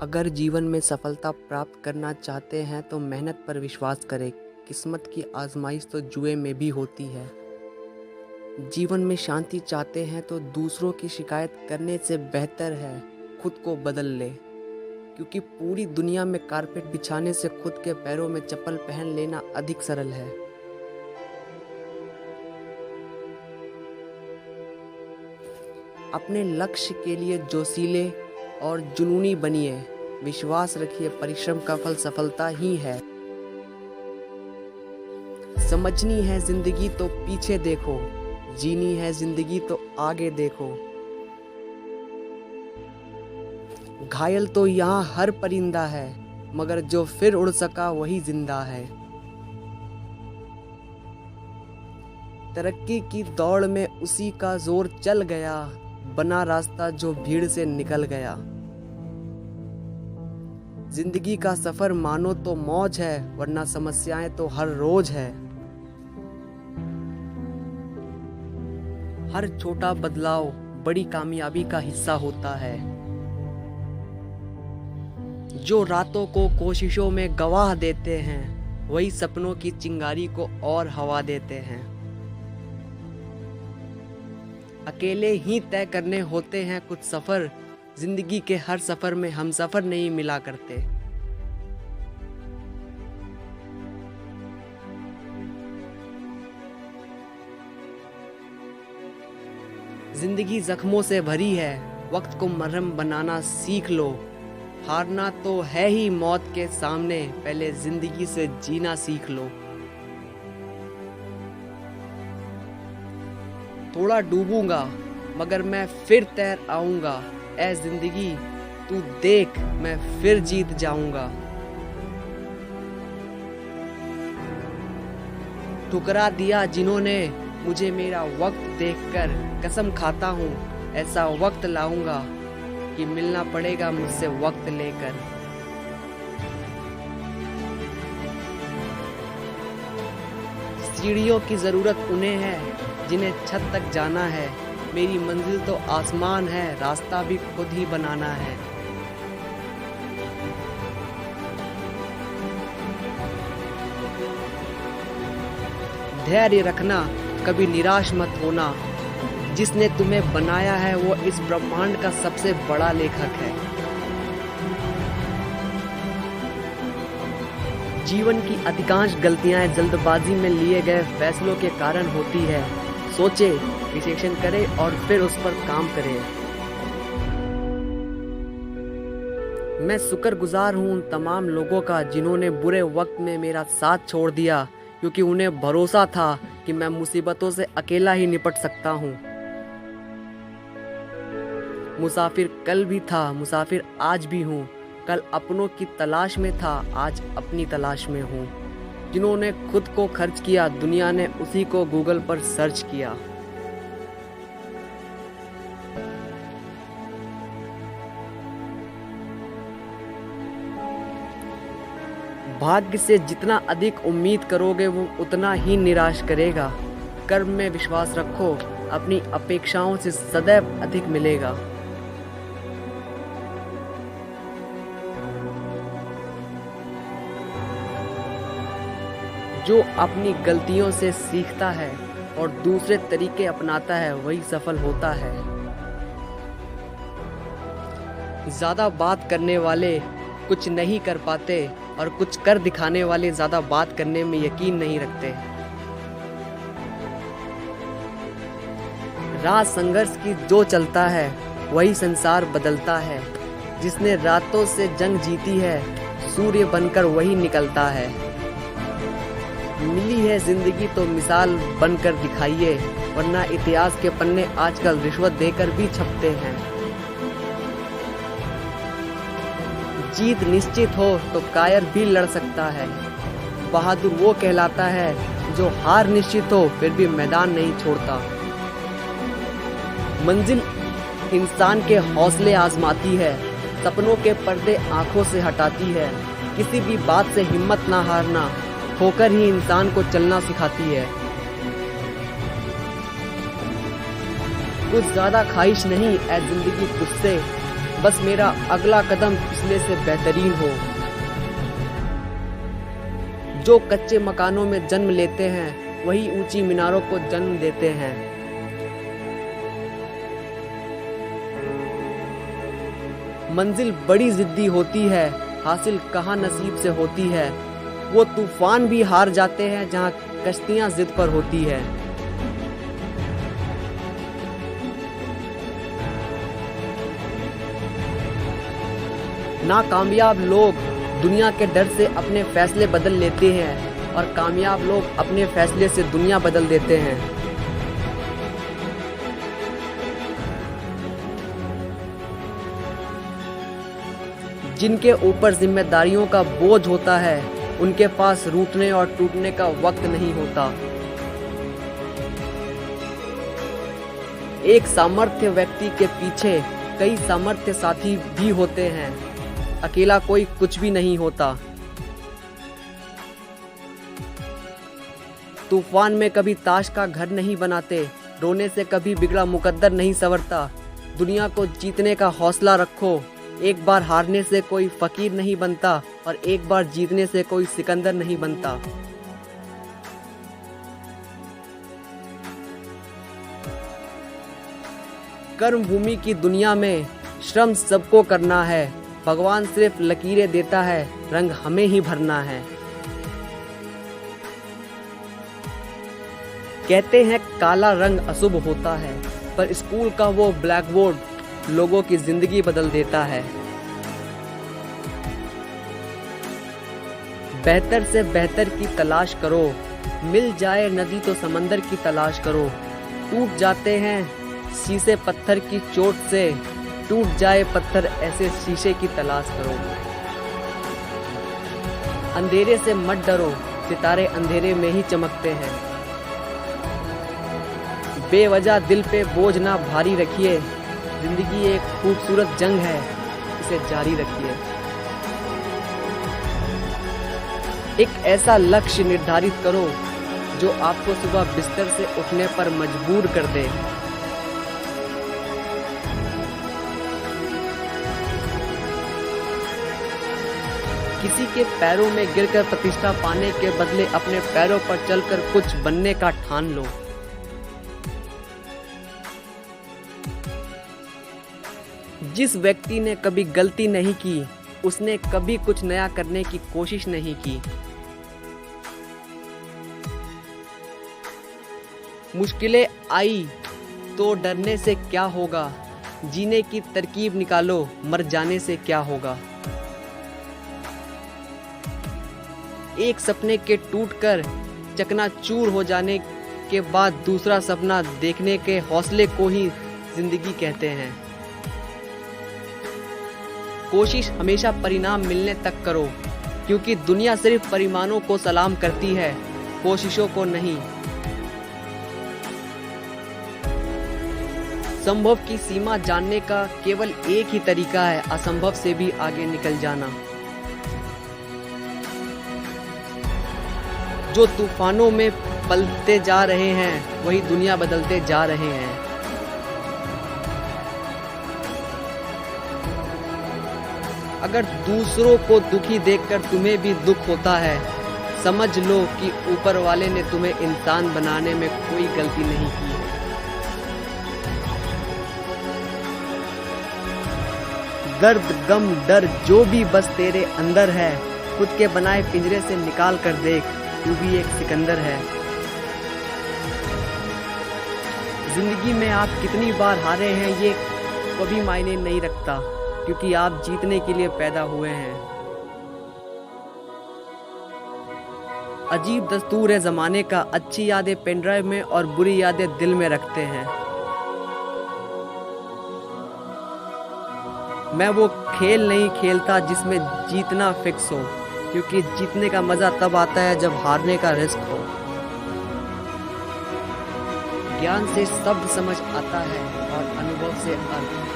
अगर जीवन में सफलता प्राप्त करना चाहते हैं तो मेहनत पर विश्वास करें। किस्मत की आजमाइश तो जुए में भी होती है। जीवन में शांति चाहते हैं तो दूसरों की शिकायत करने से बेहतर है खुद को बदल ले, क्योंकि पूरी दुनिया में कारपेट बिछाने से खुद के पैरों में चप्पल पहन लेना अधिक सरल है। अपने लक्ष्य के लिए जोशीले और जुनूनी बनिए। विश्वास रखिए, परिश्रम का फल सफलता ही है। समझनी है जिंदगी तो पीछे देखो, जीनी है जिंदगी तो आगे देखो। घायल तो यहाँ हर परिंदा है, मगर जो फिर उड़ सका वही जिंदा है। तरक्की की दौड़ में उसी का जोर चल गया, बना रास्ता जो भीड़ से निकल गया। जिंदगी का सफर मानो तो मौज है, वरना समस्याएं तो हर रोज है। हर छोटा बदलाव बड़ी कामयाबी का हिस्सा होता है। जो रातों को कोशिशों में गवाह देते हैं, वही सपनों की चिंगारी को और हवा देते हैं। अकेले ही तय करने होते हैं कुछ सफर, जिंदगी के हर सफर में हम सफर नहीं मिला करते। जिंदगी जख्मों से भरी है, वक्त को मरहम बनाना सीख लो। हारना तो है ही मौत के सामने, पहले जिंदगी से जीना सीख लो। थोड़ा डूबूंगा मगर मैं फिर तैर आऊंगा, ऐ जिंदगी तू देख मैं फिर जीत जाऊंगा। ठुकरा दिया जिन्होंने मुझे मेरा वक्त देखकर, कसम खाता हूँ ऐसा वक्त लाऊंगा कि मिलना पड़ेगा मुझसे वक्त लेकर। सीढ़ियों की जरूरत उन्हें है जिन्हें छत तक जाना है। मेरी मंजिल तो आसमान है, रास्ता भी खुद ही बनाना है। धैर्य रखना, कभी निराश मत होना। जिसने तुम्हें बनाया है वो इस ब्रह्मांड का सबसे बड़ा लेखक है। जीवन की अधिकांश गलतियां जल्दबाजी में लिए गए फैसलों के कारण होती है। सोचे, विश्लेषण करें और फिर उस पर काम करें। मैं शुक्रगुजार हूं उन तमाम लोगों का जिन्होंने बुरे वक्त में मेरा साथ छोड़ दिया, क्योंकि उन्हें भरोसा था कि मैं मुसीबतों से अकेला ही निपट सकता हूं। मुसाफिर कल भी था, मुसाफिर आज भी हूं। कल अपनों की तलाश में था, आज अपनी तलाश में हूं। जिन्होंने खुद को खर्च किया, दुनिया ने उसी को गूगल पर सर्च किया। भाग्य से जितना अधिक उम्मीद करोगे वो उतना ही निराश करेगा। कर्म में विश्वास रखो, अपनी अपेक्षाओं से सदैव अधिक मिलेगा। जो अपनी गलतियों से सीखता है और दूसरे तरीके अपनाता है वही सफल होता है। ज्यादा बात करने वाले कुछ नहीं कर पाते और कुछ कर दिखाने वाले ज्यादा बात करने में यकीन नहीं रखते। राह संघर्ष की जो चलता है वही संसार बदलता है। जिसने रातों से जंग जीती है, सूर्य बनकर वही निकलता है। मिली है जिंदगी तो मिसाल बनकर दिखाइए, वरना इतिहास के पन्ने आजकल रिश्वत देकर भी छपते हैं। जीत निश्चित हो तो कायर भी लड़ सकता है। बहादुर वो कहलाता है जो हार निश्चित हो फिर भी मैदान नहीं छोड़ता। मंजिल इंसान के हौसले आजमाती है, सपनों के पर्दे आंखों से हटाती है। किसी भी बात से हिम्मत ना हारना, होकर ही इंसान को चलना सिखाती है। कुछ ज्यादा ख्वाहिश नहीं ऐ जिंदगी तुझसे, बस मेरा अगला कदम पिछले से बेहतरीन हो। जो कच्चे मकानों में जन्म लेते हैं वही ऊंची मीनारों को जन्म देते हैं। मंजिल बड़ी जिद्दी होती है, हासिल कहाँ नसीब से होती है। वो तूफान भी हार जाते हैं जहाँ कश्तियाँ जिद पर होती है। नाकामयाब लोग दुनिया के डर से अपने फैसले बदल लेते हैं और कामयाब लोग अपने फैसले से दुनिया बदल देते हैं। जिनके ऊपर जिम्मेदारियों का बोझ होता है उनके पास रूठने और टूटने का वक्त नहीं होता। एक सामर्थ्य व्यक्ति के पीछे कई सामर्थ्य साथी भी होते हैं। अकेला कोई कुछ भी नहीं होता। तूफान में कभी ताश का घर नहीं बनाते, रोने से कभी बिगड़ा मुकद्दर नहीं संवरता। दुनिया को जीतने का हौसला रखो। एक बार हारने से कोई फकीर नहीं बनता और एक बार जीतने से कोई सिकंदर नहीं बनता। कर्म भूमि की दुनिया में श्रम सबको करना है। भगवान सिर्फ लकीरें देता है, रंग हमें ही भरना है। कहते हैं काला रंग अशुभ होता है, पर स्कूल का वो ब्लैक बोर्ड लोगों की जिंदगी बदल देता है। बेहतर से बेहतर की तलाश करो, मिल जाए नदी तो समंदर की तलाश करो। टूट जाते हैं शीशे पत्थर की चोट से, टूट जाए पत्थर ऐसे शीशे की तलाश करो। अंधेरे से मत डरो, सितारे अंधेरे में ही चमकते हैं। बेवजह दिल पे बोझ ना भारी रखिए, जिंदगी एक खूबसूरत जंग है, इसे जारी रखिए। एक ऐसा लक्ष्य निर्धारित करो जो आपको सुबह बिस्तर से उठने पर मजबूर कर दे। किसी के पैरों में गिरकर प्रतिष्ठा पाने के बदले अपने पैरों पर चलकर कुछ बनने का ठान लो। जिस व्यक्ति ने कभी गलती नहीं की, उसने कभी कुछ नया करने की कोशिश नहीं की। मुश्किलें आई तो डरने से क्या होगा, जीने की तरकीब निकालो, मर जाने से क्या होगा। एक सपने के टूटकर चकनाचूर हो जाने के बाद दूसरा सपना देखने के हौसले को ही जिंदगी कहते हैं। कोशिश हमेशा परिणाम मिलने तक करो, क्योंकि दुनिया सिर्फ परिणामों को सलाम करती है, कोशिशों को नहीं। संभव की सीमा जानने का केवल एक ही तरीका है, असंभव से भी आगे निकल जाना। जो तूफानों में पलते जा रहे हैं वही दुनिया बदलते जा रहे हैं। अगर दूसरों को दुखी देखकर तुम्हें भी दुख होता है, समझ लो कि ऊपर वाले ने तुम्हें इंसान बनाने में कोई गलती नहीं की है। दर्द गम डर जो भी बस तेरे अंदर है, खुद के बनाए पिंजरे से निकाल कर देख, तू भी एक सिकंदर है। जिंदगी में आप कितनी बार हारे हैं ये कभी मायने नहीं रखता, क्योंकि आप जीतने के लिए पैदा हुए हैं। अजीब दस्तूर है जमाने का, अच्छी यादें पेन ड्राइव में और बुरी यादें दिल में रखते हैं। मैं वो खेल नहीं खेलता जिसमें जीतना फिक्स हो, क्योंकि जीतने का मजा तब आता है जब हारने का रिस्क हो। ज्ञान से शब्द समझ आता है और अनुभव से अर्थ।